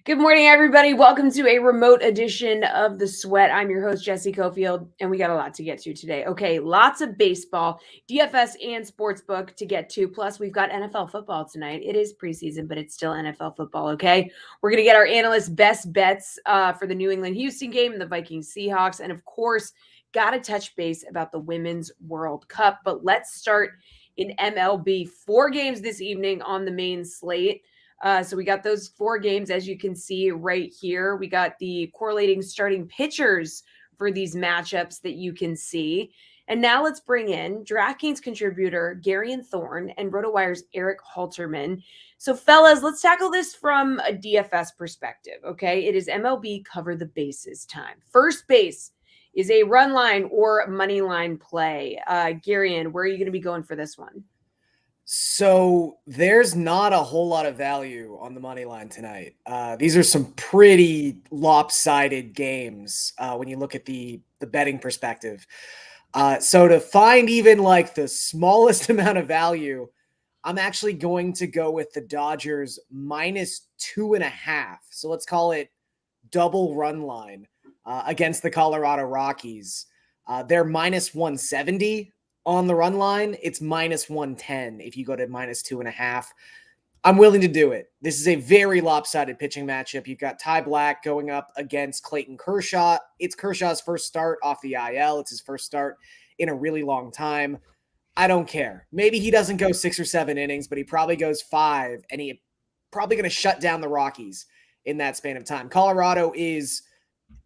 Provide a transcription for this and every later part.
Good morning, everybody. Welcome to a remote edition of The Sweat. I'm your host, Jesse Cofield, and we got a lot to get to today. Okay, lots of baseball, DFS, and sportsbook to get to. Plus, we've got NFL football tonight. It is preseason, but it's still NFL football, okay? We're going to get our analysts' best bets for the New England-Houston game and the Vikings-Seahawks. And, of course, got to touch base about the Women's World Cup. But let's start in MLB. 4 games this evening on the main slate. So we got those 4 games, as you can see right here. We got the correlating starting pitchers for these matchups that you can see. And now let's bring in DraftKings contributor Gary Thorne and RotoWire's Eric Halterman. So, fellas, let's tackle this from a DFS perspective, okay? It is MLB cover the bases time. First base is a run line or money line play. Gary, where are you going to be going for this one? So there's not a whole lot of value on the money line tonight. These are some pretty lopsided games when you look at the betting perspective. So to find even like the smallest amount of value, I'm actually going to go with the Dodgers -2.5. So let's call it double run line against the Colorado Rockies. They're -170. On the run line, it's -110 if you go to -2.5. I'm willing to do it. This is a very lopsided pitching matchup. You've got Ty Black going up against Clayton Kershaw. It's Kershaw's first start off the IL. It's his first start in a really long time. I don't care. Maybe he doesn't go 6 or 7 innings, but he probably goes 5, and he's probably going to shut down the Rockies in that span of time. Colorado is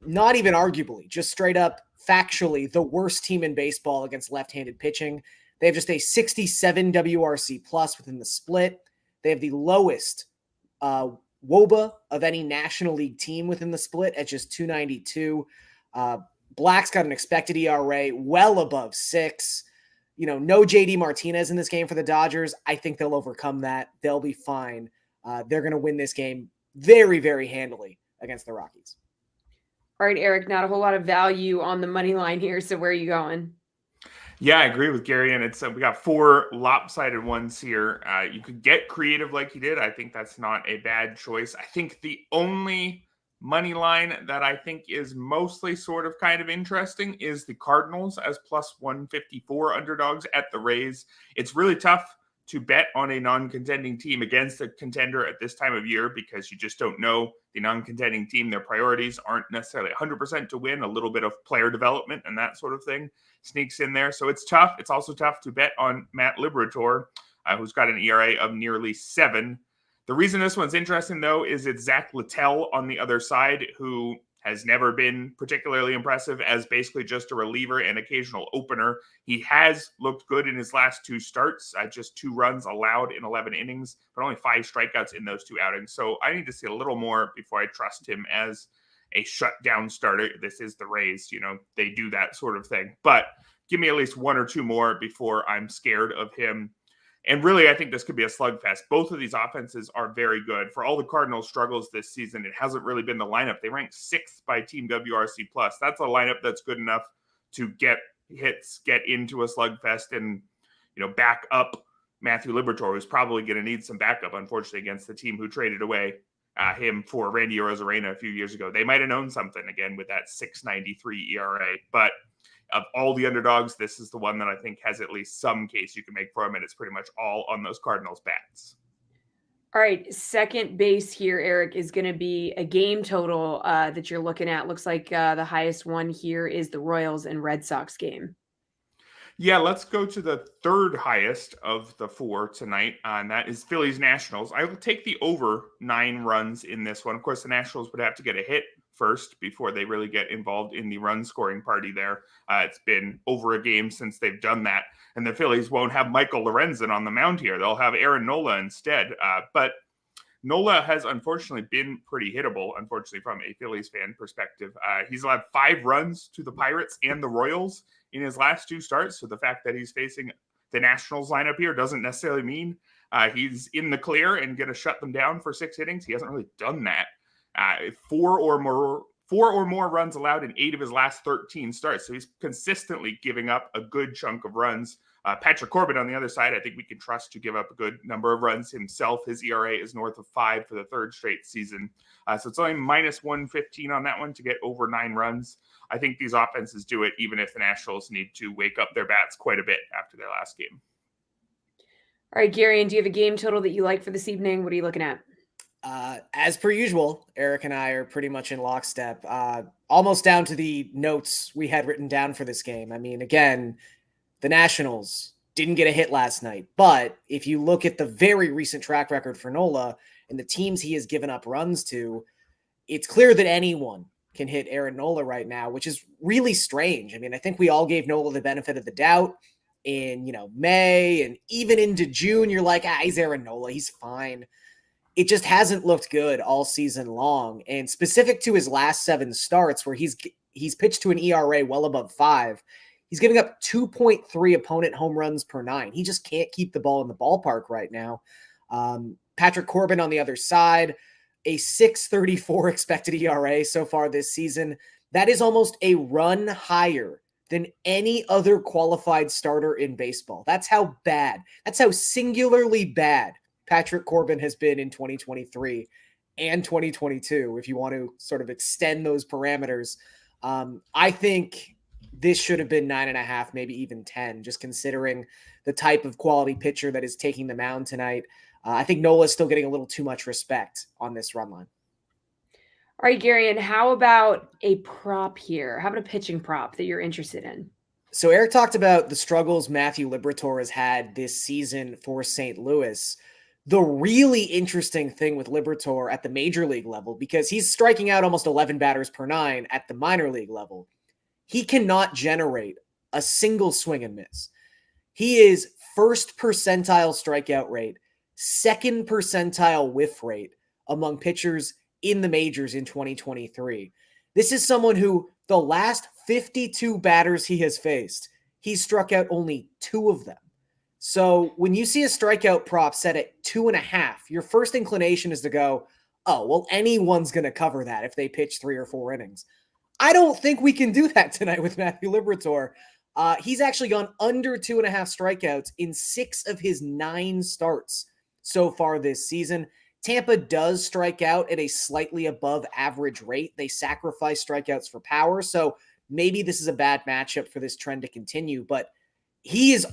not even arguably, just straight up factually the worst team in baseball against left-handed pitching. They have just a 67 WRC plus within the split. They have the lowest WOBA of any National League team within the split at just 292. Black's got an expected ERA well above 6. No JD Martinez in this game for the Dodgers. I think they'll overcome that. They'll be fine. They're going to win this game very, very handily against the Rockies. All right, Eric, not a whole lot of value on the money line here. So where are you going? Yeah, I agree with Gary. And we got 4 lopsided ones here. You could get creative like you did. I think that's not a bad choice. I think the only money line that I think is mostly sort of kind of interesting is the Cardinals as +154 underdogs at the Rays. It's really tough to bet on a non-contending team against a contender at this time of year because you just don't know the non-contending team. Their priorities aren't necessarily 100% to win. A little bit of player development and that sort of thing sneaks in there. So it's tough. It's also tough to bet on Matt Liberatore, who's got an ERA of nearly 7. The reason this one's interesting, though, is it's Zach Littell on the other side, who has never been particularly impressive as basically just a reliever and occasional opener. He has looked good in his last 2 starts, just 2 runs allowed in 11 innings, but only 5 strikeouts in those 2 outings. So I need to see a little more before I trust him as a shutdown starter. This is the Rays, they do that sort of thing. But give me at least 1 or 2 more before I'm scared of him. And really, I think this could be a slugfest. Both of these offenses are very good. For all the Cardinals' struggles this season, it hasn't really been the lineup. They rank 6th by Team WRC+. That's a lineup that's good enough to get hits, get into a slugfest, and back up Matthew Liberatore, who's probably going to need some backup, unfortunately, against the team who traded away him for Randy Arozarena a few years ago. They might have known something again with that 6.93 ERA, but of all the underdogs, this is the one that I think has at least some case you can make for him, and it's pretty much all on those Cardinals bats. All right, second base here, Eric, is going to be a game total that you're looking at. Looks like the highest one here is the Royals and Red Sox game. Yeah, let's go to the third highest of the 4 tonight, and that is Phillies Nationals. I will take the over 9 runs in this one. Of course, the Nationals would have to get a hit first before they really get involved in the run scoring party there. It's been over a game since they've done that, and the Phillies won't have Michael Lorenzen on the mound here. They'll have Aaron Nola instead, but Nola has unfortunately been pretty hittable, unfortunately, from a Phillies fan perspective. He's allowed 5 runs to the Pirates and the Royals in his last 2 starts, so the fact that he's facing the Nationals lineup here doesn't necessarily mean he's in the clear and going to shut them down for 6 innings. He hasn't really done that. 4 4 or more runs allowed in 8 of his last 13 starts. So he's consistently giving up a good chunk of runs. Patrick Corbin on the other side, I think we can trust to give up a good number of runs himself. His ERA is north of 5 for the third straight season. So it's only minus 115 on that one to get over 9 runs. I think these offenses do it, even if the Nationals need to wake up their bats quite a bit after their last game. All right, Gary, and do you have a game total that you like for this evening? What are you looking at? As per usual, Eric and I are pretty much in lockstep, almost down to the notes we had written down for this game. I mean, again, the Nationals didn't get a hit last night, but if you look at the very recent track record for Nola and the teams he has given up runs to, it's clear that anyone can hit Aaron Nola right now, which is really strange. I mean, I think we all gave Nola the benefit of the doubt in, May and even into June. You're like, he's Aaron Nola. He's fine. It just hasn't looked good all season long. And specific to his last 7 starts where he's pitched to an ERA well above 5, he's giving up 2.3 opponent home runs per 9. He just can't keep the ball in the ballpark right now. Patrick Corbin on the other side, a 6.34 expected ERA so far this season. That is almost a run higher than any other qualified starter in baseball. That's how bad. That's how singularly bad Patrick Corbin has been in 2023 and 2022, if you want to sort of extend those parameters. I think this should have been 9.5, maybe even 10, just considering the type of quality pitcher that is taking the mound tonight. I think Nola's still getting a little too much respect on this run line. All right, Gary, and how about a prop here? How about a pitching prop that you're interested in? So Eric talked about the struggles Matthew Liberatore has had this season for St. Louis. The really interesting thing with Liberatore at the major league level, because he's striking out almost 11 batters per 9 at the minor league level, he cannot generate a single swing and miss. He is first percentile strikeout rate, second percentile whiff rate among pitchers in the majors in 2023. This is someone who the last 52 batters he has faced, he's struck out only 2 of them. So when you see a strikeout prop set at 2.5, your first inclination is to go, oh, well, anyone's going to cover that if they pitch 3 or 4 innings. I don't think we can do that tonight with Matthew Liberatore. He's actually gone under 2.5 strikeouts in 6 of his 9 starts so far this season. Tampa does strike out at a slightly above average rate. They sacrifice strikeouts for power. So maybe this is a bad matchup for this trend to continue, but he is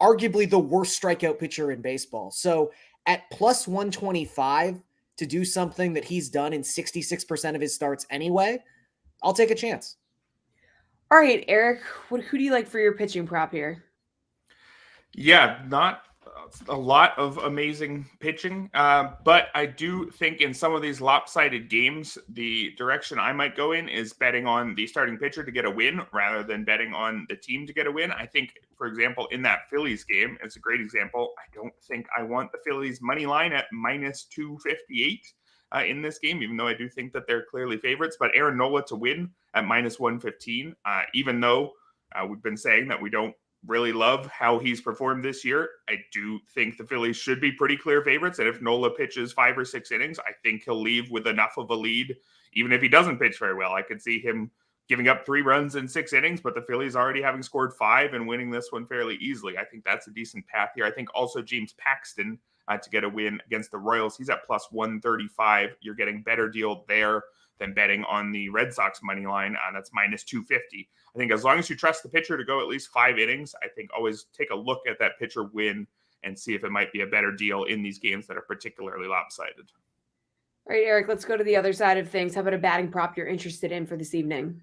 arguably the worst strikeout pitcher in baseball. So at plus 125 to do something that he's done in 66% of his starts anyway, I'll take a chance. All right, Eric, who do you like for your pitching prop here? Yeah, not a lot of amazing pitching, but I do think in some of these lopsided games, the direction I might go in is betting on the starting pitcher to get a win rather than betting on the team to get a win. I think, for example, in that Phillies game, it's a great example. I don't think I want the Phillies money line at minus 258 in this game, even though I do think that they're clearly favorites. But Aaron Nola to win at minus 115, even though we've been saying that we don't really love how he's performed this year, I do think the Phillies should be pretty clear favorites. And if Nola pitches 5 or 6 innings, I think he'll leave with enough of a lead. Even if he doesn't pitch very well, I could see him giving up 3 runs in 6 innings, but the Phillies already having scored 5 and winning this one fairly easily. I think that's a decent path here. I think also James Paxton to get a win against the Royals. He's at plus 135. You're getting better deal there than betting on the Red Sox money line. That's minus 250. I think as long as you trust the pitcher to go at least 5 innings, I think always take a look at that pitcher win and see if it might be a better deal in these games that are particularly lopsided. All right, Eric, let's go to the other side of things. How about a batting prop you're interested in for this evening?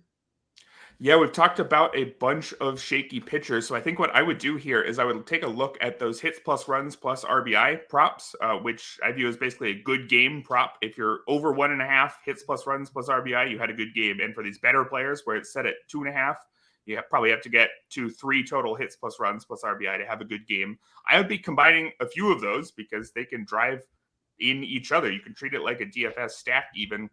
Yeah, we've talked about a bunch of shaky pitchers. So I think what I would do here is I would take a look at those hits plus runs plus RBI props, which I view as basically a good game prop. If you're over 1.5 hits plus runs plus RBI, you had a good game. And for these better players where it's set at 2.5, you probably have to get to 3 total hits plus runs plus RBI to have a good game. I would be combining a few of those because they can drive in each other. You can treat it like a DFS stack even.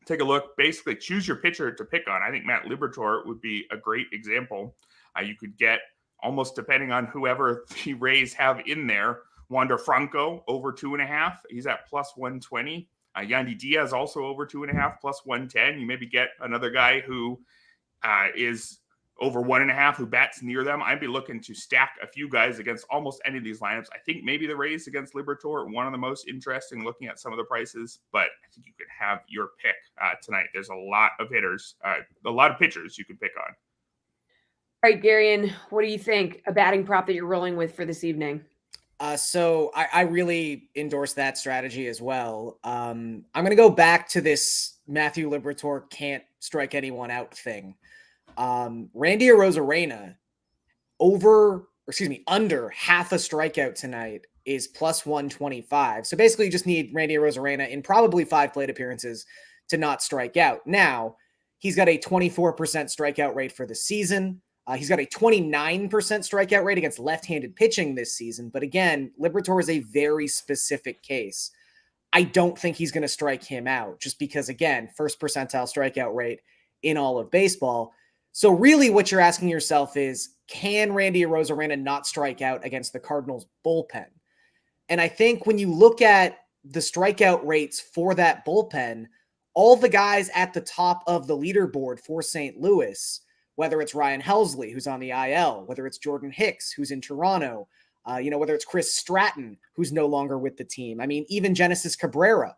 Take a look, basically choose your pitcher to pick on. I think Matt Liberatore would be a great example. You could get, almost depending on whoever the Rays have in there, Wander Franco over 2.5. He's at plus 120. Yandy Diaz also over 2.5 plus 110. You maybe get another guy who is over 1.5 who bats near them. I'd be looking to stack a few guys against almost any of these lineups. I think maybe the Rays against Liberatore, one of the most interesting looking at some of the prices, but I think you could have your pick tonight. There's a lot of hitters, a lot of pitchers you could pick on. All right, Garion, what do you think? A batting prop that you're rolling with for this evening? So I really endorse that strategy as well. I'm going to go back to this Matthew Liberatore can't strike anyone out thing. Randy Arozarena under half a strikeout tonight is plus 125. So basically you just need Randy Arozarena in probably 5 plate appearances to not strike out. Now, he's got a 24% strikeout rate for the season. He's got a 29% strikeout rate against left-handed pitching this season. But again, Liberatore is a very specific case. I don't think he's going to strike him out just because, again, first percentile strikeout rate in all of baseball. So really what you're asking yourself is, can Randy Arozarena not strike out against the Cardinals bullpen? And I think when you look at the strikeout rates for that bullpen, all the guys at the top of the leaderboard for St. Louis, whether it's Ryan Helsley, who's on the IL, whether it's Jordan Hicks, who's in Toronto, whether it's Chris Stratton, who's no longer with the team. I mean, even Genesis Cabrera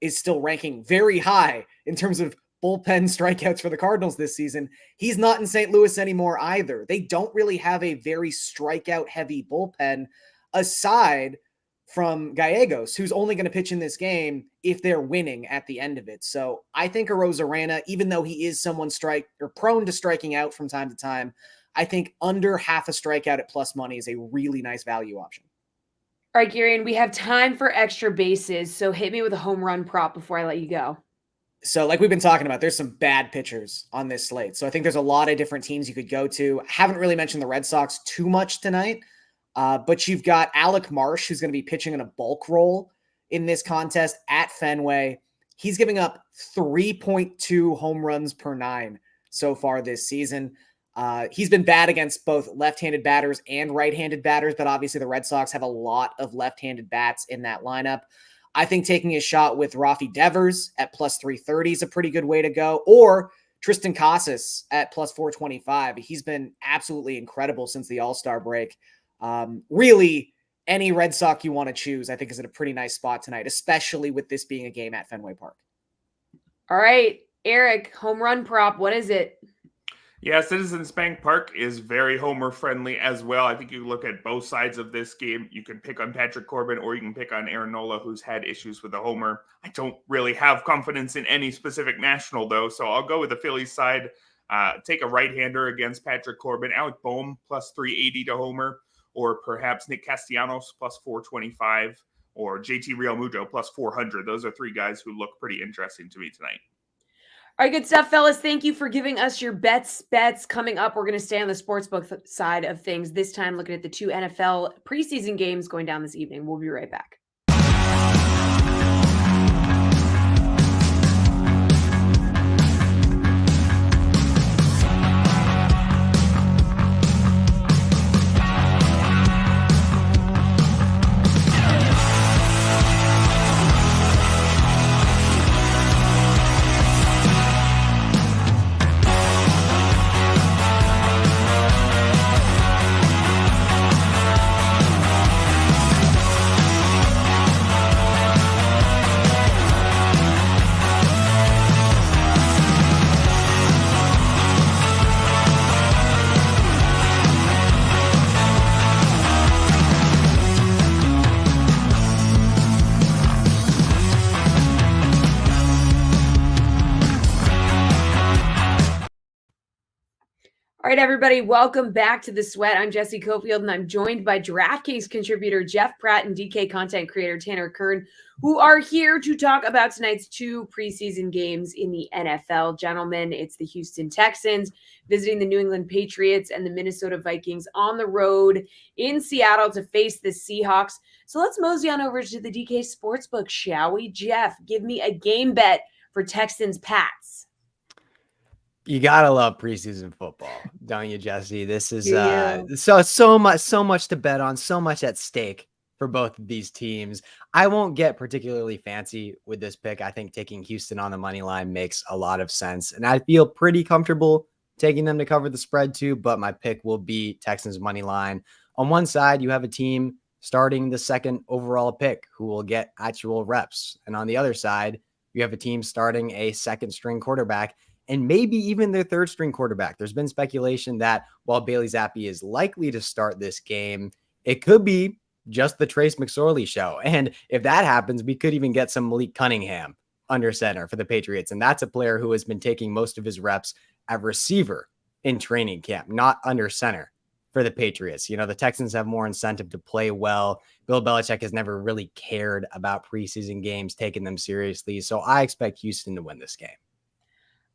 is still ranking very high in terms of bullpen strikeouts for the Cardinals this season. He's not in St. Louis anymore either. They don't really have a very strikeout-heavy bullpen aside from Gallegos, who's only going to pitch in this game if they're winning at the end of it. So I think Arozarena, even though he is someone prone to striking out from time to time, I think under half a strikeout at plus money is a really nice value option. All right, Garion, we have time for extra bases, so hit me with a home run prop before I let you go. So like we've been talking about, there's some bad pitchers on this slate. So I think there's a lot of different teams you could go to. Haven't really mentioned the Red Sox too much tonight. But you've got Alec Marsh, who's going to be pitching in a bulk role in this contest at Fenway. He's giving up 3.2 home runs per 9 so far this season. He's been bad against both left-handed batters and right-handed batters, but obviously the Red Sox have a lot of left-handed bats in that lineup. I think taking a shot with Rafi Devers at plus 330 is a pretty good way to go, or Tristan Casas at plus 425. He's been absolutely incredible since the All-Star break. Really, any Red Sox you want to choose, I think, is in a pretty nice spot tonight, especially with this being a game at Fenway Park. All right, Eric, home run prop, what is it? Yeah, Citizens Bank Park is very homer friendly as well. I think you look at both sides of this game. You can pick on Patrick Corbin or you can pick on Aaron Nola, who's had issues with the homer. I don't really have confidence in any specific national, though, so I'll go with the Phillies side. Take a right-hander against Patrick Corbin. Alec Boehm plus 380 to homer, or perhaps Nick Castellanos plus 425, or JT Realmuto plus 400. Those are 3 guys who look pretty interesting to me tonight. All right, good stuff, fellas. Thank you for giving us your bets. Coming up, we're going to stay on the sportsbook side of things, this time looking at the 2 NFL preseason games going down this evening. We'll be right back. All right, everybody, welcome back to The Sweat. I'm Jesse Cofield, and I'm joined by DraftKings contributor Jeff Pratt and DK content creator Tanner Kern, who are here to talk about tonight's 2 preseason games in the NFL. Gentlemen, it's the Houston Texans visiting the New England Patriots and the Minnesota Vikings on the road in Seattle to face the Seahawks. So let's mosey on over to the DK Sportsbook, shall we? Jeff, give me a game bet for Texans Pats. You gotta love preseason football, don't you, Jesse? This is so much to bet on, so much at stake for both of these teams. I won't get particularly fancy with this pick. I think taking Houston on the money line makes a lot of sense, and I feel pretty comfortable taking them to cover the spread too, but my pick will be Texans money line. On one side, you have a team starting the second overall pick who will get actual reps. And on the other side, you have a team starting a second string quarterback and maybe even their third string quarterback. There's been speculation that while Bailey Zappi is likely to start this game, it could be just the Trace McSorley show. And if that happens, we could even get some Malik Cunningham under center for the Patriots. And that's a player who has been taking most of his reps at receiver in training camp, not under center for the Patriots. You know, the Texans have more incentive to play well. Bill Belichick has never really cared about preseason games, taking them seriously. So I expect Houston to win this game.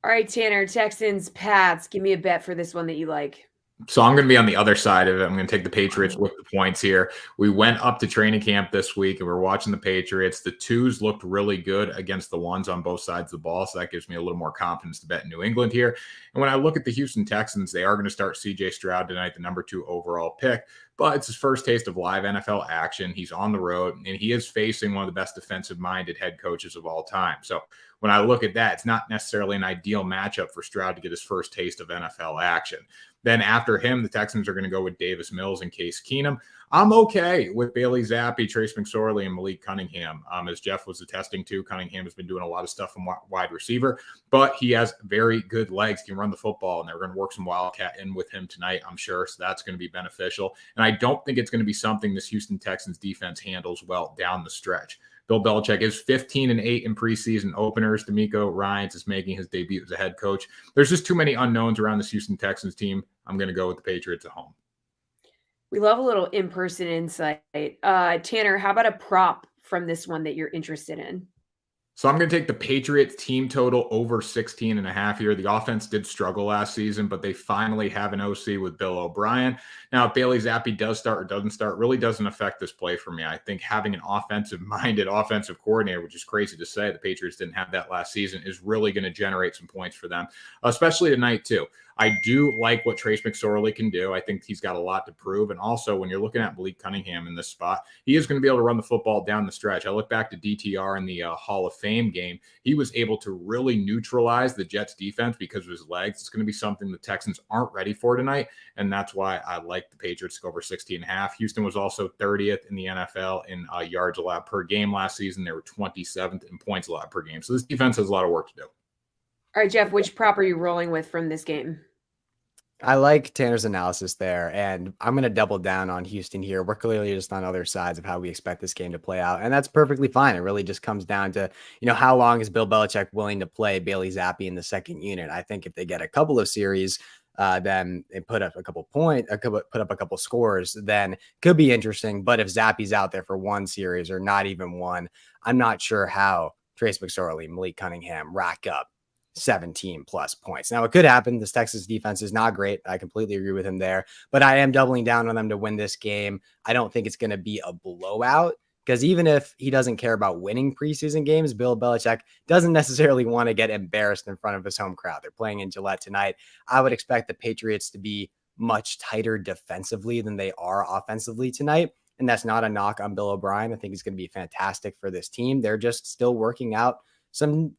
All right, Tanner, Texans, Pats. Give me a bet for this one that you like. So I'm going to be on the other side of it. I'm going to take the Patriots with the points here. We went up to training camp this week and we're watching the Patriots. The twos looked really good against the ones on both sides of the ball. So that gives me a little more confidence to bet New England here. And when I look at the Houston Texans, they are going to start CJ Stroud tonight, the number 2 overall pick. But it's his first taste of live NFL action. He's on the road and he is facing one of the best defensive-minded head coaches of all time. So when I look at that, it's not necessarily an ideal matchup for Stroud to get his first taste of NFL action. Then after him, the Texans are going to go with Davis Mills and Case Keenum. I'm okay with Bailey Zappi, Trace McSorley, and Malik Cunningham. As Jeff was attesting to, Cunningham has been doing a lot of stuff from wide receiver, but he has very good legs, can run the football, and they're going to work some Wildcat in with him tonight, I'm sure, so that's going to be beneficial. And I don't think it's going to be something this Houston Texans defense handles well down the stretch. Bill Belichick is 15-8 in preseason openers. DeMeco Ryans is making his debut as a head coach. There's just too many unknowns around this Houston Texans team. I'm going to go with the Patriots at home. We love a little in-person insight. Tanner, how about a prop from this one that you're interested in? So I'm going to take the Patriots team total over 16.5 here. The offense did struggle last season, but they finally have an OC with Bill O'Brien. Now, if Bailey Zappi does start or doesn't start, really doesn't affect this play for me. I think having an offensive-minded offensive coordinator, which is crazy to say, the Patriots didn't have that last season, is really going to generate some points for them, especially tonight too. I do like what Trace McSorley can do. I think he's got a lot to prove. And also, when you're looking at Malik Cunningham in this spot, he is going to be able to run the football down the stretch. I look back to DTR in the Hall of Fame game. He was able to really neutralize the Jets defense because of his legs. It's going to be something the Texans aren't ready for tonight. And that's why I like the Patriots to go over 16.5. Houston was also 30th in the NFL in yards allowed per game last season. They were 27th in points allowed per game. So this defense has a lot of work to do. All right, Jeff, which prop are you rolling with from this game? I like Tanner's analysis there, and I'm going to double down on Houston here. We're clearly just on other sides of how we expect this game to play out, and that's perfectly fine. It really just comes down to, how long is Bill Belichick willing to play Bailey Zappi in the second unit? I think if they get a couple of series, then they put up a couple scores, then could be interesting. But if Zappi's out there for one series or not even one, I'm not sure how Trace McSorley, Malik Cunningham rack up 17 plus points. Now, it could happen. This Texas defense is not great. I completely agree with him there, but I am doubling down on them to win this game. I don't think it's going to be a blowout because even if he doesn't care about winning preseason games, Bill Belichick doesn't necessarily want to get embarrassed in front of his home crowd. They're playing in Gillette tonight. I would expect the Patriots to be much tighter defensively than they are offensively tonight. And that's not a knock on Bill O'Brien. I think he's going to be fantastic for this team. They're just still working out some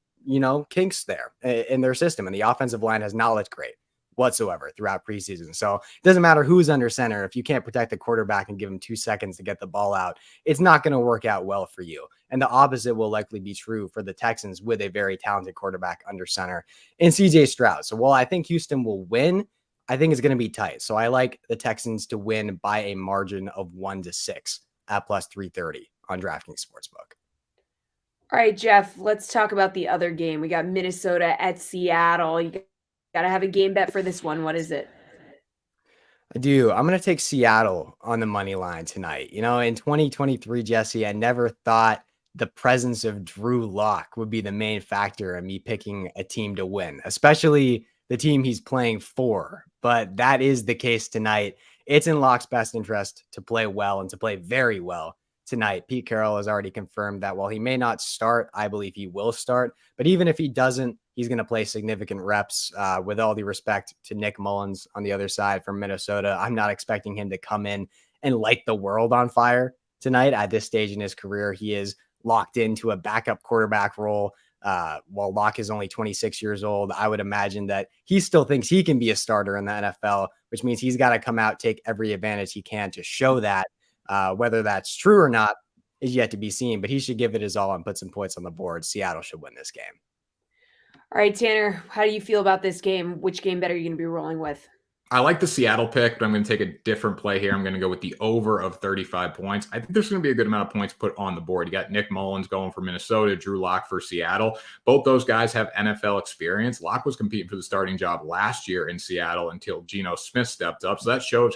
kinks there in their system. And the offensive line has not looked great whatsoever throughout preseason. So it doesn't matter who's under center. If you can't protect the quarterback and give him 2 seconds to get the ball out, it's not going to work out well for you. And the opposite will likely be true for the Texans with a very talented quarterback under center in CJ Stroud. So while I think Houston will win, I think it's going to be tight. So I like the Texans to win by a margin of 1-6 at plus 330 on DraftKings Sportsbook. All right, Jeff, let's talk about the other game. We got Minnesota at Seattle. You got to have a game bet for this one. What is it? I do. I'm going to take Seattle on the money line tonight. In 2023, Jesse, I never thought the presence of Drew Lock would be the main factor in me picking a team to win, especially the team he's playing for. But that is the case tonight. It's in Lock's best interest to play well and to play very well tonight. Pete Carroll has already confirmed that while he may not start, I believe he will start. But even if he doesn't, he's going to play significant reps. With all due respect to Nick Mullins on the other side from Minnesota, I'm not expecting him to come in and light the world on fire tonight. At this stage in his career, he is locked into a backup quarterback role. While Locke is only 26 years old, I would imagine that he still thinks he can be a starter in the NFL, which means he's got to come out, take every advantage he can to show that. Whether that's true or not is yet to be seen, but he should give it his all and put some points on the board. Seattle should win this game. All right, Tanner, how do you feel about this game? Which game bet are you going to be rolling with? I like the Seattle pick, but I'm going to take a different play here. I'm going to go with the over of 35 points. I think there's going to be a good amount of points put on the board. You got Nick Mullins going for Minnesota, Drew Lock for Seattle. Both those guys have NFL experience. Lock was competing for the starting job last year in Seattle until Geno Smith stepped up. So that shows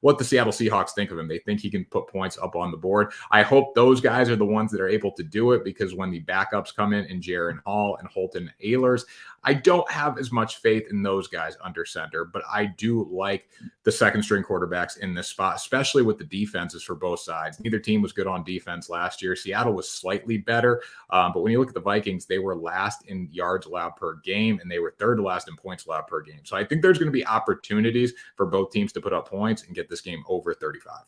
what the Seattle Seahawks think of him. They think he can put points up on the board. I hope those guys are the ones that are able to do it, because when the backups come in Jaron Hall and Holton Ahlers, I don't have as much faith in those guys under center, but I do like the second string quarterbacks in this spot, especially with the defenses for both sides. Neither team was good on defense last year. Seattle was slightly better, but when you look at the Vikings, they were last in yards allowed per game, and they were third to last in points allowed per game. So I think there's going to be opportunities for both teams to put up points and get this game over 35. All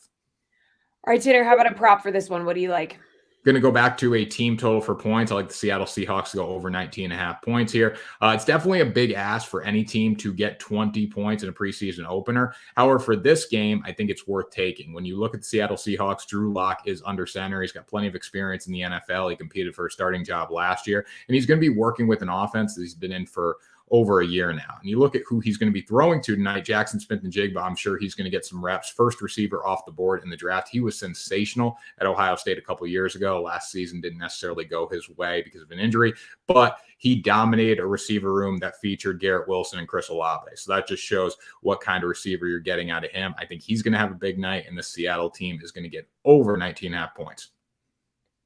right, Tanner, how about a prop for this one? What do you like? Going to go back to a team total for points. I like the Seattle Seahawks to go over 19.5 points here. It's definitely a big ask for any team to get 20 points in a preseason opener. However, for this game, I think it's worth taking. When you look at the Seattle Seahawks, Drew Lock is under center. He's got plenty of experience in the NFL. He competed for a starting job last year, and he's going to be working with an offense that he's been in for over a year now. And you look at who he's going to be throwing to tonight, Jackson Smith-Njigba. I'm sure he's going to get some reps. First receiver off the board in the draft. He was sensational at Ohio State a couple of years ago. Last season didn't necessarily go his way because of an injury, but he dominated a receiver room that featured Garrett Wilson and Chris Olave. So that just shows what kind of receiver you're getting out of him. I think he's going to have a big night, and the Seattle team is going to get over 19.5 points.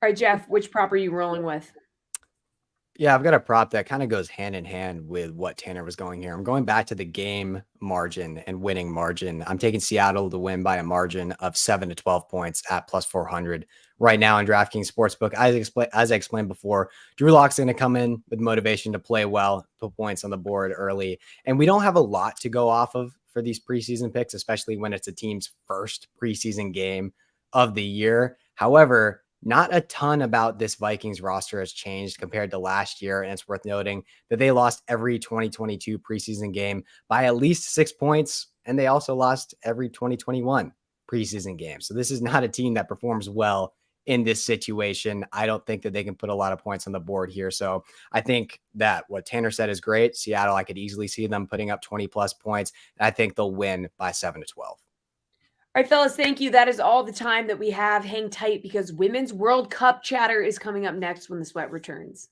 All right, Jeff, which prop are you rolling with? Yeah, I've got a prop that kind of goes hand in hand with what Tanner was going here. I'm going back to the game margin and winning margin. I'm taking Seattle to win by a margin of 7 to 12 points at plus 400 right now in DraftKings Sportsbook. As I explained before, Drew Lock's going to come in with motivation to play well, put points on the board early. And we don't have a lot to go off of for these preseason picks, especially when it's a team's first preseason game of the year. However, not a ton about this Vikings roster has changed compared to last year, and it's worth noting that they lost every 2022 preseason game by at least 6 points, and they also lost every 2021 preseason game. So this is not a team that performs well in this situation. I don't think that they can put a lot of points on the board here. So I think that what Tanner said is great. Seattle, I could easily see them putting up 20 plus points, and I think they'll win by 7 to 12. All right, fellas, thank you. That is all the time that we have. Hang tight because Women's World Cup chatter is coming up next when the sweat returns.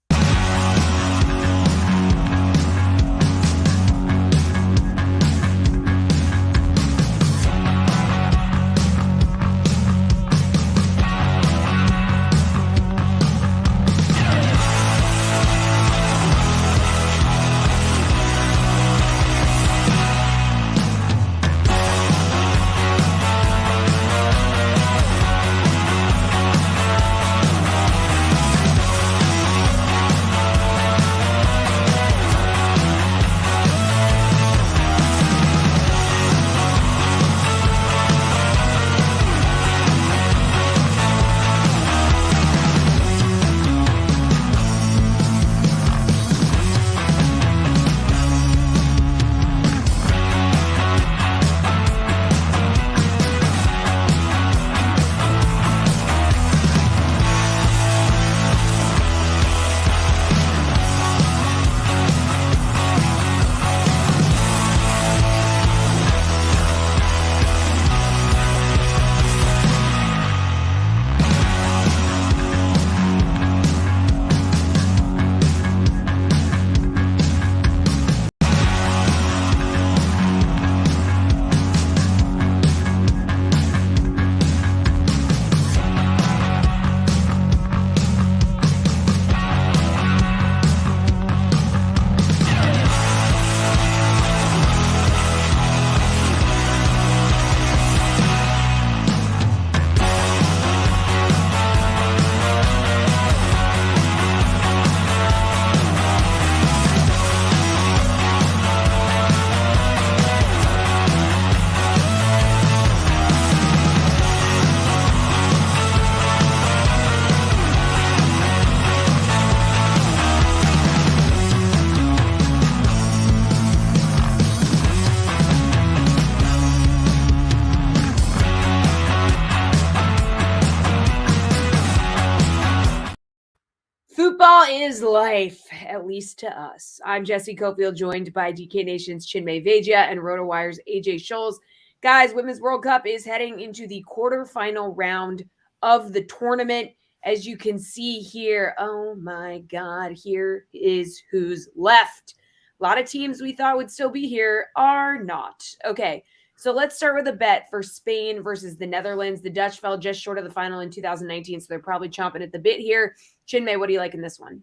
is life, at least to us. I'm Jesse Cofield, joined by DK Nation's Chinmay Vaidya and RotoWire's AJ Scholes. Guys, Women's World Cup is heading into the quarterfinal round of the tournament. As you can see here, oh my God, here is who's left. A lot of teams we thought would still be here are not. Okay, so let's start with a bet for Spain versus the Netherlands. The Dutch fell just short of the final in 2019, so they're probably chomping at the bit here. Chinmay, what do you like in this one?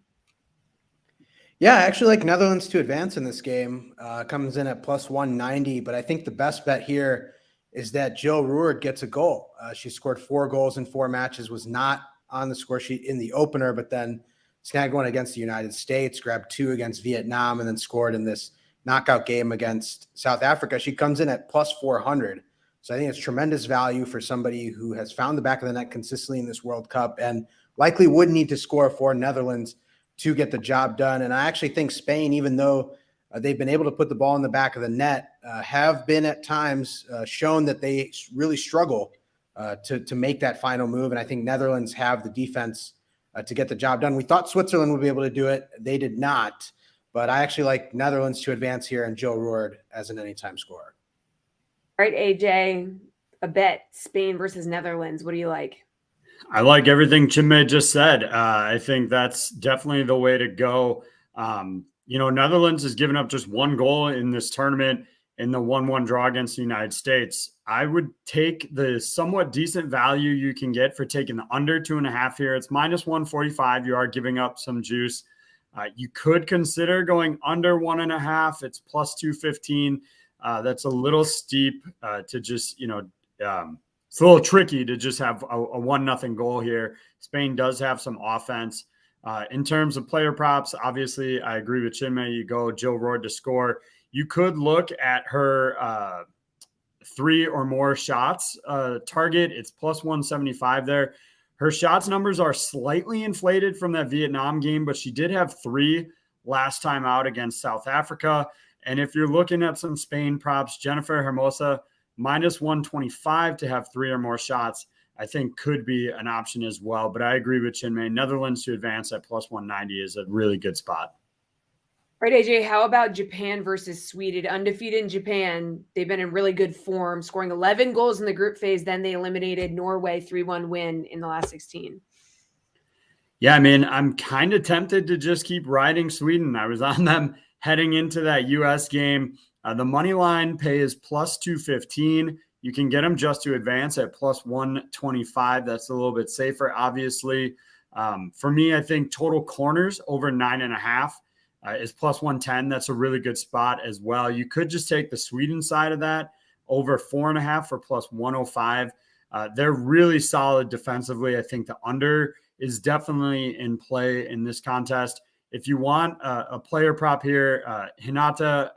Yeah, I actually like Netherlands to advance in this game. Comes in at plus 190, but I think the best bet here is that Jill Roord gets a goal. She scored 4 goals in 4 matches, was not on the score sheet in the opener, but then snagged one against the United States, grabbed 2 against Vietnam, and then scored in this knockout game against South Africa. She comes in at plus 400. So I think it's tremendous value for somebody who has found the back of the net consistently in this World Cup and likely would need to score for Netherlands to get the job done. And I actually think Spain, even though they've been able to put the ball in the back of the net, have been at times shown that they really struggle to make that final move. And I think Netherlands have the defense to get the job done. We thought Switzerland would be able to do it. They did not. But I actually like Netherlands to advance here and Jill Roord as an anytime scorer. All right, AJ, a bet, Spain versus Netherlands. What do you like? I like everything Chinmay just said. I think that's definitely the way to go. Netherlands has given up just 1 goal in this tournament in the 1-1 draw against the United States. I would take the somewhat decent value you can get for taking the under 2.5 here. It's minus 145. You are giving up some juice. You could consider going under 1.5. It's plus 215. That's a little steep to just, it's a little tricky to just have a 1-0 goal here. Spain does have some offense. In terms of player props, obviously, I agree with Chinmay. You go Jill Roord to score. You could look at her 3 or more shots target. It's plus 175 there. Her shots numbers are slightly inflated from that Vietnam game, but she did have 3 last time out against South Africa. And if you're looking at some Spain props, Jennifer Hermosa, minus 125 to have 3 or more shots, I think could be an option as well. But I agree with Chinmay. Netherlands to advance at plus 190 is a really good spot. All right, AJ, how about Japan versus Sweden? Undefeated in Japan. They've been in really good form, scoring 11 goals in the group phase. Then they eliminated Norway 3-1 win in the last 16. Yeah, I mean, I'm kind of tempted to just keep riding Sweden. I was on them heading into that U.S. game. The money line pay is plus 215. You can get them just to advance at plus 125. That's a little bit safer, obviously. For me, I think total corners over 9.5 is plus 110. That's a really good spot as well. You could just take the Sweden side of that over 4.5 for plus 105. They're really solid defensively. I think the under is definitely in play in this contest. If you want a player prop here, Hinata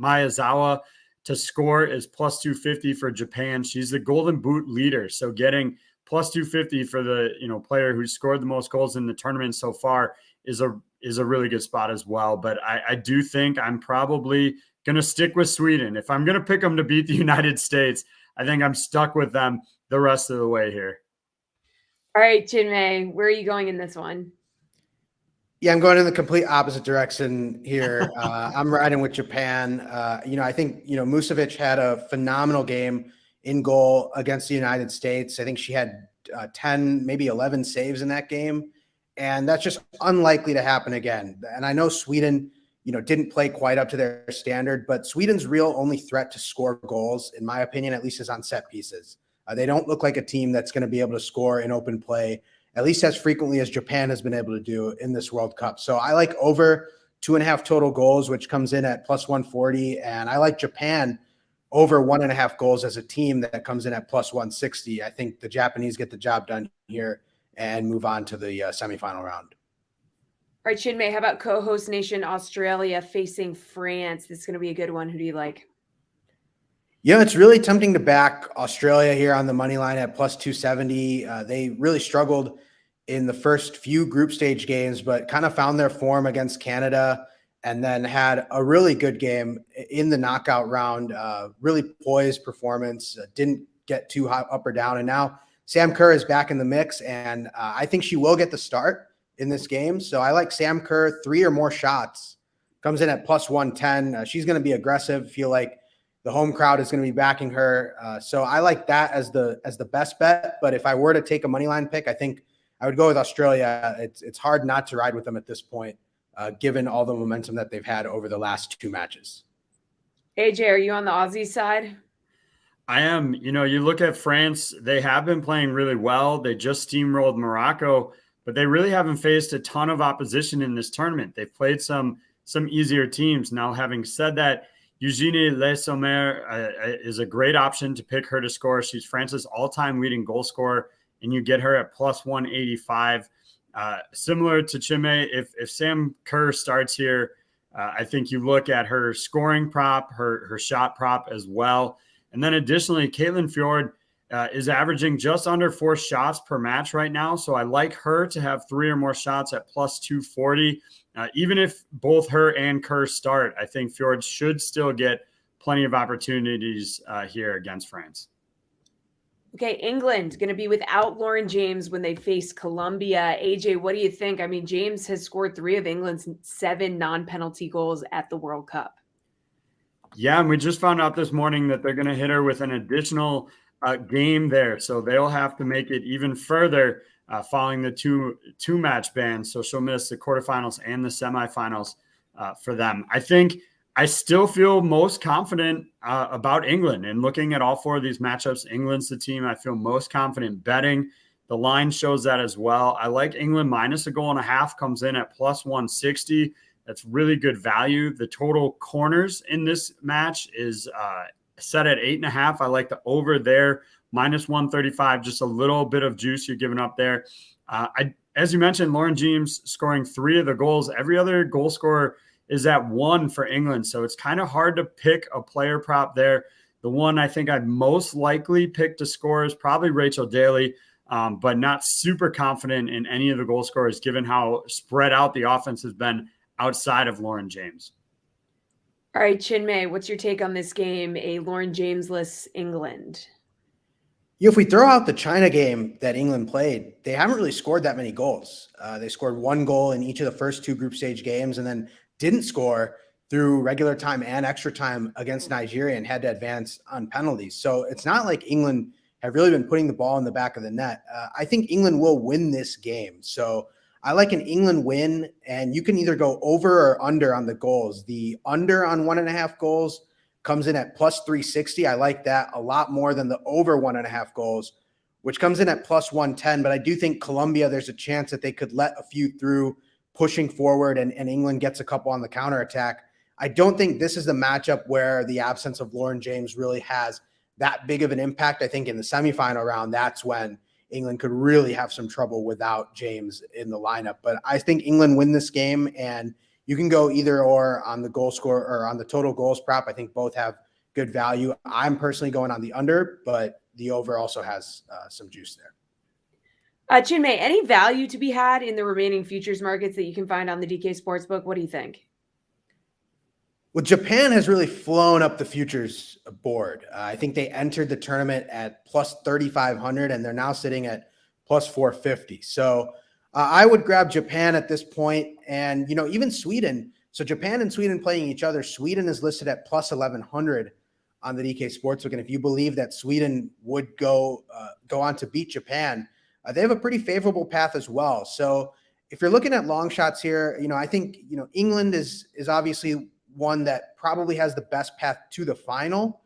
Miyazawa to score is plus 250 for Japan. She's the Golden Boot leader. So getting plus 250 for the player who scored the most goals in the tournament so far is a really good spot as well. But I do think I'm probably going to stick with Sweden. If I'm going to pick them to beat the United States, I think I'm stuck with them the rest of the way here. All right, Chinmay, where are you going in this one? Yeah, I'm going in the complete opposite direction here. I'm riding with Japan. I think, Musovic had a phenomenal game in goal against the United States. I think she had 10, maybe 11 saves in that game. And that's just unlikely to happen again. And I know Sweden, didn't play quite up to their standard, but Sweden's real only threat to score goals, in my opinion, at least is on set pieces. They don't look like a team that's going to be able to score in open play, at least as frequently as Japan has been able to do in this World Cup. So I like over 2.5 total goals, which comes in at plus 140. And I like Japan over 1.5 goals as a team that comes in at plus 160. I think the Japanese get the job done here and move on to the semifinal round. All right, Chinmay, how about co-host nation Australia facing France? This is going to be a good one. Who do you like? It's really tempting to back Australia here on the money line at plus 270. They really struggled in the first few group stage games, but kind of found their form against Canada and then had a really good game in the knockout round. Really poised performance, didn't get too high up or down. And now Sam Kerr is back in the mix, and I think she will get the start. in this game. So I like Sam Kerr, 3 or more shots. Comes in at plus 110. She's going to be aggressive. Feel like the home crowd is going to be backing her. So I like that as the best bet. But if I were to take a money line pick, I think I would go with Australia. It's hard not to ride with them at this point, given all the momentum that they've had over the last 2 matches. AJ, are you on the Aussie side? I am. You look at France, they have been playing really well. They just steamrolled Morocco, but they really haven't faced a ton of opposition in this tournament. They've played some easier teams. Now, having said that, Eugenie Le Sommer is a great option to pick her to score. She's France's all-time leading goal scorer, and you get her at plus 185. Similar to Chime, if Sam Kerr starts here, I think you look at her scoring prop, her shot prop as well. And then additionally, Caitlin Fjord is averaging just under 4 shots per match right now. So I like her to have 3 or more shots at plus 240. Even if both her and Kerr start, I think Fjord should still get plenty of opportunities here against France. Okay, England going to be without Lauren James when they face Colombia. AJ, what do you think? I mean, James has scored 3 of England's 7 non-penalty goals at the World Cup. Yeah, and we just found out this morning that they're going to hit her with an additional game there. So they'll have to make it even further following the two match ban. So she'll miss the quarterfinals and the semifinals for them. I think I still feel most confident about England. And looking at all 4 of these matchups, England's the team I feel most confident betting. The line shows that as well. I like England minus 1.5 goals, comes in at plus 160. That's really good value. The total corners in this match is set at 8.5. I like the over there, minus 135, just a little bit of juice you're giving up there. As you mentioned, Lauren James scoring 3 of the goals. Every other goal scorer is at 1 for England. So it's kind of hard to pick a player prop there. The one I think I'd most likely pick to score is probably Rachel Daly, but not super confident in any of the goal scorers given how spread out the offense has been outside of Lauren James. All right, Chinmay, what's your take on this game? A Lauren James-less England. If we throw out the China game that England played, they haven't really scored that many goals. They scored 1 goal in each of the first 2 group stage games and then didn't score through regular time and extra time against Nigeria and had to advance on penalties. So it's not like England have really been putting the ball in the back of the net. I think England will win this game. So I like an England win, and you can either go over or under on the goals. The under on 1.5 goals comes in at plus 360. I like that a lot more than the over 1.5 goals, which comes in at plus 110. But I do think Colombia, there's a chance that they could let a few through pushing forward and England gets a couple on the counterattack. I don't think this is the matchup where the absence of Lauren James really has that big of an impact. I think in the semifinal round, that's when England could really have some trouble without James in the lineup. But I think England win this game, and you can go either or on the goal score or on the total goals prop. I think both have good value. I'm personally going on the under, but the over also has some juice there. Chinmay, any value to be had in the remaining futures markets that you can find on the DK Sportsbook? What do you think? Well, Japan has really flown up the futures board. I think they entered the tournament at plus 3,500, and they're now sitting at plus 450. So I would grab Japan at this point, and even Sweden. So Japan and Sweden playing each other. Sweden is listed at plus 1,100 on the DK Sportsbook, and if you believe that Sweden would go on to beat Japan, they have a pretty favorable path as well. So if you're looking at long shots here, I think England is obviously one that probably has the best path to the final,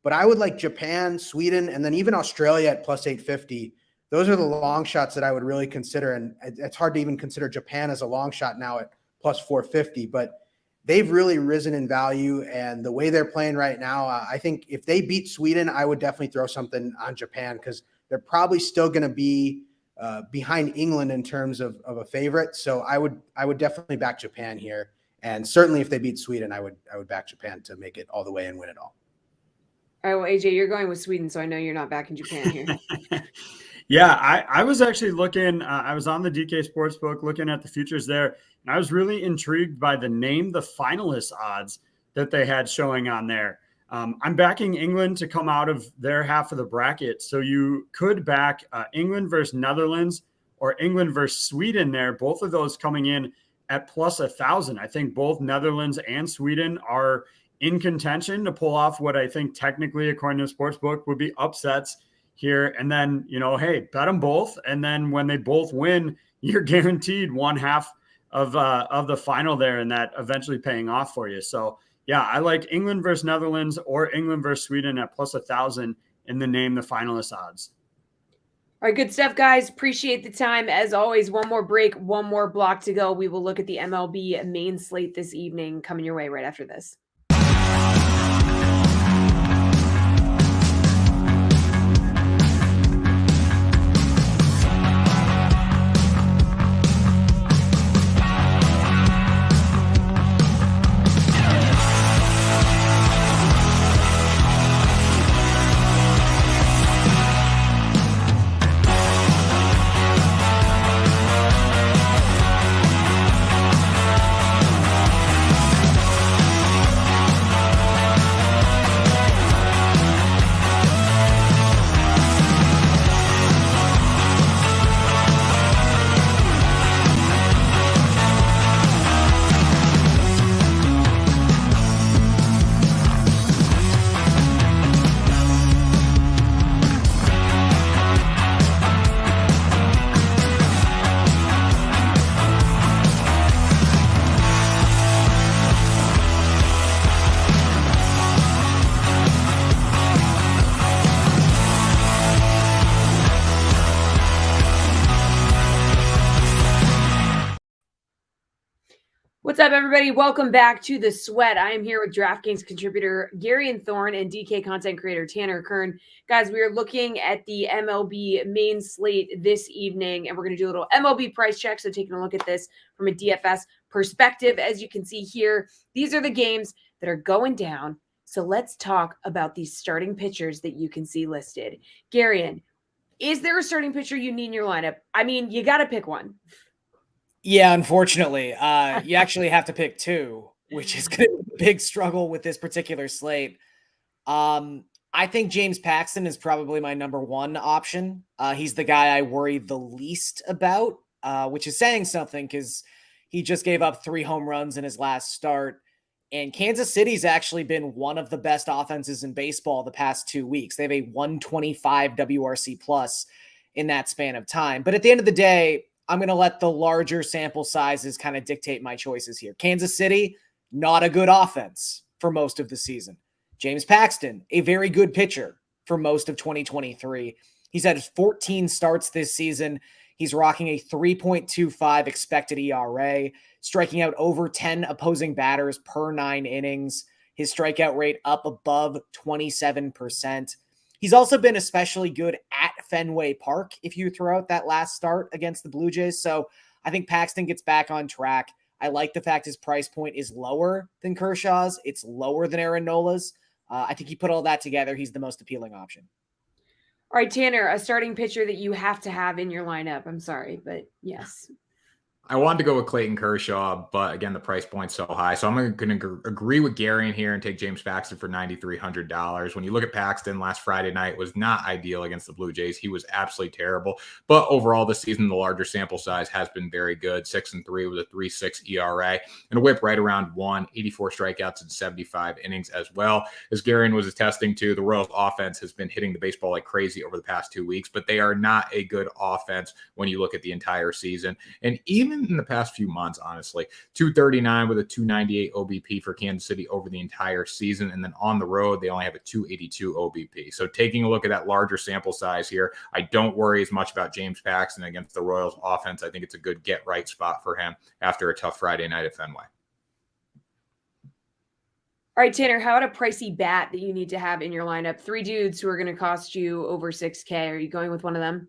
but I would like Japan, Sweden, and then even Australia at plus 850. Those are the long shots that I would really consider. And it's hard to even consider Japan as a long shot now at plus 450, but they've really risen in value. And the way they're playing right now, I think if they beat Sweden, I would definitely throw something on Japan because they're probably still going to be behind England in terms of a favorite. So I would definitely back Japan here. And certainly if they beat Sweden, I would back Japan to make it all the way and win it all. All right, well, AJ, you're going with Sweden, so I know you're not backing Japan here. Yeah, I was actually looking, I was on the DK Sportsbook looking at the futures there, and I was really intrigued by the name the finalist odds that they had showing on there. I'm backing England to come out of their half of the bracket. So you could back England versus Netherlands or England versus Sweden there. Both of those coming in at plus 1,000. I think both Netherlands and Sweden are in contention to pull off what I think technically, according to the sportsbook, would be upsets here. And then, hey, bet them both. And then when they both win, you're guaranteed one half of the final there, and that eventually paying off for you. So yeah, I like England versus Netherlands or England versus Sweden at plus 1,000 in the name the finalist odds. All right, good stuff, guys. Appreciate the time. As always, one more break, one more block to go. We will look at the MLB main slate this evening, coming your way right after this. What's up, everybody? Welcome back to The Sweat. I am here with DraftKings contributor Gary Thorne and DK content creator Tanner Kern. Guys, we are looking at the MLB main slate this evening, and we're going to do a little MLB price check. So taking a look at this from a DFS perspective, as you can see here, these are the games that are going down. So let's talk about these starting pitchers that you can see listed. Gary, is there a starting pitcher you need in your lineup? I mean, you got to pick one. Yeah, unfortunately, you actually have to pick two, which is going to be a big struggle with this particular slate. I think James Paxton is probably my number one option. He's the guy I worry the least about, which is saying something because he just gave up 3 home runs in his last start. And Kansas City's actually been one of the best offenses in baseball the past 2 weeks. They have a 125 WRC plus in that span of time. But at the end of the day, I'm going to let the larger sample sizes kind of dictate my choices here. Kansas City, not a good offense for most of the season. James Paxton, a very good pitcher for most of 2023. He's had 14 starts this season. He's rocking a 3.25 expected ERA, striking out over 10 opposing batters per 9 innings. His strikeout rate up above 27%. He's also been especially good at Fenway Park if you throw out that last start against the Blue Jays. So I think Paxton gets back on track. I like the fact his price point is lower than Kershaw's. It's lower than Aaron Nola's. I think you put all that together, he's the most appealing option. All right, Tanner, a starting pitcher that you have to have in your lineup. I'm sorry, but yes. I wanted to go with Clayton Kershaw, but again, the price point's so high. So I'm going to agree with Gary in here and take James Paxton for $9,300. When you look at Paxton, last Friday night was not ideal against the Blue Jays. He was absolutely terrible. But overall this season, the larger sample size has been very good. 6-3 with a 3.6 ERA and a whip right around 1, 84 strikeouts in 75 innings as well. As Gary was attesting to, the Royals offense has been hitting the baseball like crazy over the past 2 weeks, but they are not a good offense when you look at the entire season. And even in the past few months, honestly, 239 with a 298 OBP for Kansas City over the entire season. And then on the road, they only have a 282 OBP. So taking a look at that larger sample size here, I don't worry as much about James Paxton against the Royals offense. I think it's a good get right spot for him after a tough Friday night at Fenway. All right, Tanner, how about a pricey bat that you need to have in your lineup? 3 dudes who are going to cost you over $6K. Are you going with one of them?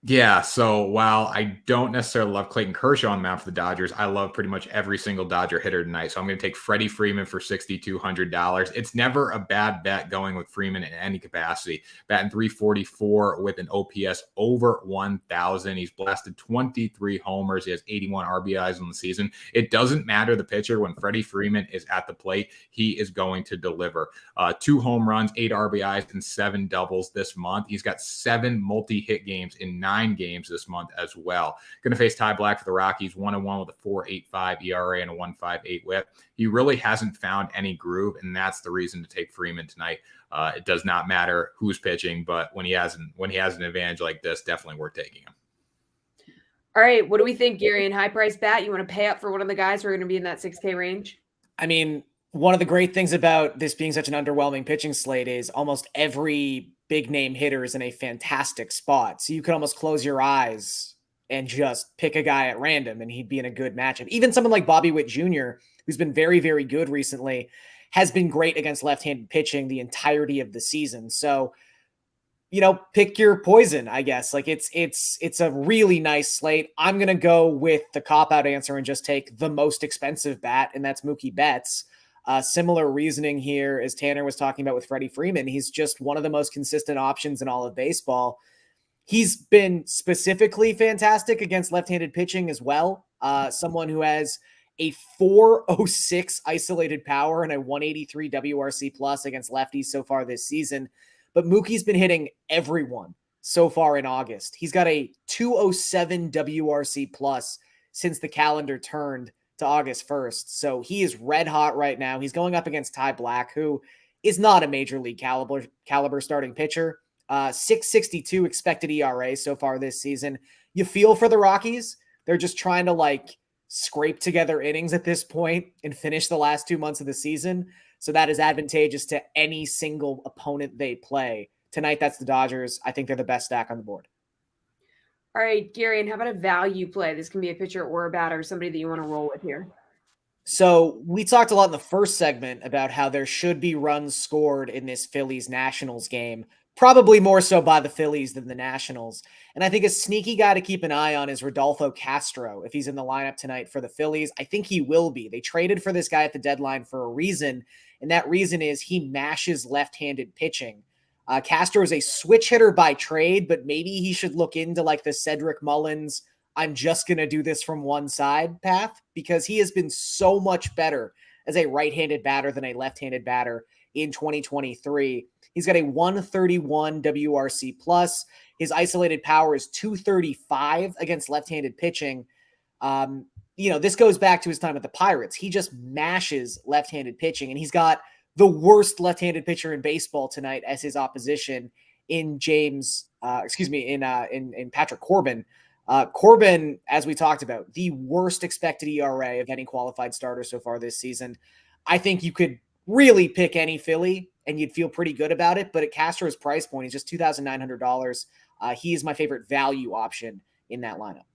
Yeah, so while I don't necessarily love Clayton Kershaw on the mound for the Dodgers, I love pretty much every single Dodger hitter tonight. So I'm going to take Freddie Freeman for $6,200. It's never a bad bet going with Freeman in any capacity. Batting .344 with an OPS over 1,000. He's blasted 23 homers. He has 81 RBIs on the season. It doesn't matter the pitcher. When Freddie Freeman is at the plate, he is going to deliver. 2 home runs, 8 RBIs, and 7 doubles this month. He's got 7 multi-hit games in 9 9 games this month as well. Going to face Ty Black for the Rockies, 1-1 with a 4.85 ERA and a 1.58 WHIP. He really hasn't found any groove, and that's the reason to take Freeman tonight. It does not matter who's pitching, but when he has an advantage like this, definitely worth taking him. All right, what do we think, Gary? In high price bat, you want to pay up for one of the guys who are going to be in that 6K range? I mean, one of the great things about this being such an underwhelming pitching slate is almost every big name hitter is in a fantastic spot. So you could almost close your eyes and just pick a guy at random and he'd be in a good matchup. Even someone like Bobby Witt Jr., who's been very, very good recently, has been great against left-handed pitching the entirety of the season. So, pick your poison, I guess. Like it's a really nice slate. I'm going to go with the cop-out answer and just take the most expensive bat, and that's Mookie Betts. Similar reasoning here as Tanner was talking about with Freddie Freeman. He's just one of the most consistent options in all of baseball. He's been specifically fantastic against left-handed pitching as well. Someone who has a 406 isolated power and a 183 WRC plus against lefties so far this season. But Mookie's been hitting everyone so far in August. He's got a 207 WRC plus since the calendar turned to August 1st. So he is red hot right now. He's going up against Ty Black, who is not a major league caliber starting pitcher. 6.62 expected ERA so far this season. You feel for the Rockies. They're just trying to scrape together innings at this point and finish the last 2 months of the season. So that is advantageous to any single opponent they play. Tonight, that's the Dodgers. I think they're the best stack on the board. All right, Gary, and how about a value play? This can be a pitcher or a batter, somebody that you want to roll with here. So we talked a lot in the first segment about how there should be runs scored in this Phillies-Nationals game, probably more so by the Phillies than the Nationals. And I think a sneaky guy to keep an eye on is Rodolfo Castro. If he's in the lineup tonight for the Phillies, I think he will be. They traded for this guy at the deadline for a reason, and that reason is he mashes left-handed pitching. Castro is a switch hitter by trade, but maybe he should look into the Cedric Mullins, I'm just going to do this from one side path, because he has been so much better as a right-handed batter than a left-handed batter in 2023. He's got a 131 WRC plus. His isolated power is 235 against left-handed pitching. This goes back to his time at the Pirates. He just mashes left-handed pitching, and he's got the worst left-handed pitcher in baseball tonight as his opposition in Patrick Corbin. Corbin, as we talked about, the worst expected ERA of any qualified starter so far this season. I think you could really pick any Philly and you'd feel pretty good about it. But at Castro's price point, he's just $2,900. He is my favorite value option in that lineup.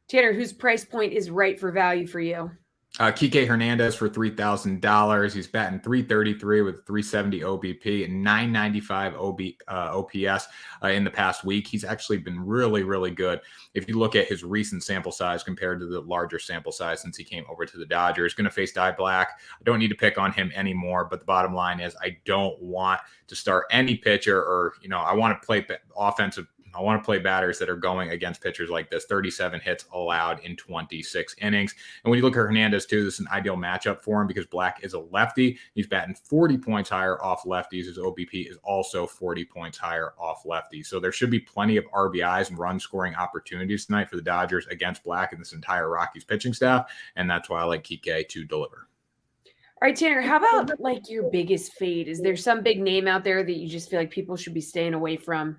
Tanner, whose price point is right for value for you? Kike Hernandez for $3,000. He's batting .333 with 370 OBP and 995 OPS in the past week. He's actually been really, really good. If you look at his recent sample size compared to the larger sample size since he came over to the Dodgers, going to face Ty Black. I don't need to pick on him anymore, but the bottom line is I don't want to start any pitcher or, I want to play offensive. I want to play batters that are going against pitchers like this. 37 hits allowed in 26 innings. And when you look at Hernandez, too, this is an ideal matchup for him because Black is a lefty. He's batting 40 points higher off lefties. His OBP is also 40 points higher off lefties. So there should be plenty of RBIs and run-scoring opportunities tonight for the Dodgers against Black and this entire Rockies pitching staff. And that's why I like Kike to deliver. All right, Tanner, how about your biggest fade? Is there some big name out there that you just feel like people should be staying away from?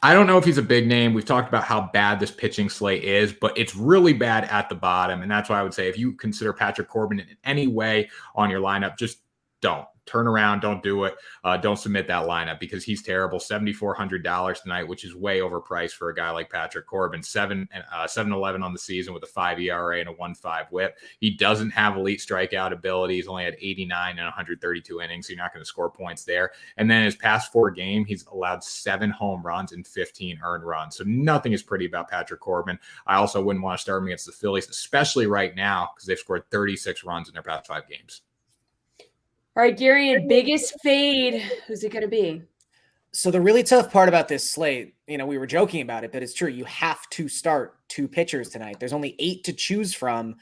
I don't know if he's a big name. We've talked about how bad this pitching slate is, but it's really bad at the bottom. And that's why I would say if you consider Patrick Corbin in any way on your lineup, just don't. Turn around. Don't do it. Don't submit that lineup because he's terrible. $7,400 tonight, which is way overpriced for a guy like Patrick Corbin. 7-11 on the season with a 5 ERA and a 1.5 WHIP. He doesn't have elite strikeout ability. He's only had 89 and 132 innings, so you're not going to score points there. And then his past 4 games, he's allowed 7 home runs and 15 earned runs. So nothing is pretty about Patrick Corbin. I also wouldn't want to start him against the Phillies, especially right now because they've scored 36 runs in their past 5 games. All right, Gary, and biggest fade, who's it going to be? So the really tough part about this slate, we were joking about it, but it's true. You have to start 2 pitchers tonight. There's only 8 to choose from,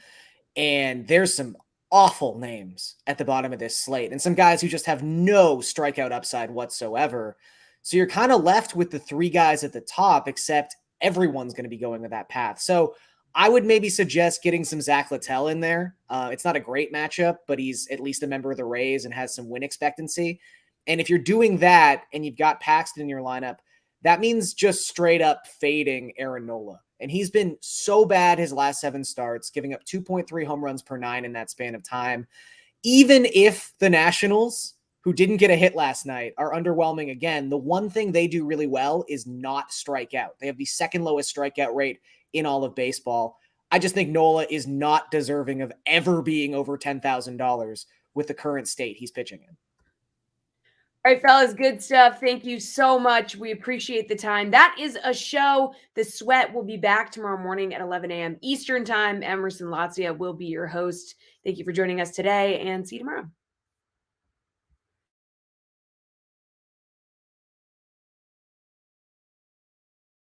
and there's some awful names at the bottom of this slate and some guys who just have no strikeout upside whatsoever. So you're kind of left with the 3 guys at the top, except everyone's going to be going with that path. So I would maybe suggest getting some Zach Littell in there. It's not a great matchup, but he's at least a member of the Rays and has some win expectancy. And if you're doing that and you've got Paxton in your lineup, that means just straight up fading Aaron Nola. And he's been so bad his last 7 starts, giving up 2.3 home runs per 9 in that span of time. Even if the Nationals, who didn't get a hit last night, are underwhelming again, the one thing they do really well is not strike out. They have the second lowest strikeout rate in all of baseball. I just think Nola is not deserving of ever being over $10,000 with the current state he's pitching in. All right, fellas, good stuff. Thank you so much. We appreciate the time. That is a show. The Sweat will be back tomorrow morning at 11 a.m. Eastern Time. Emerson Latzia will be your host. Thank you for joining us today, and see you tomorrow.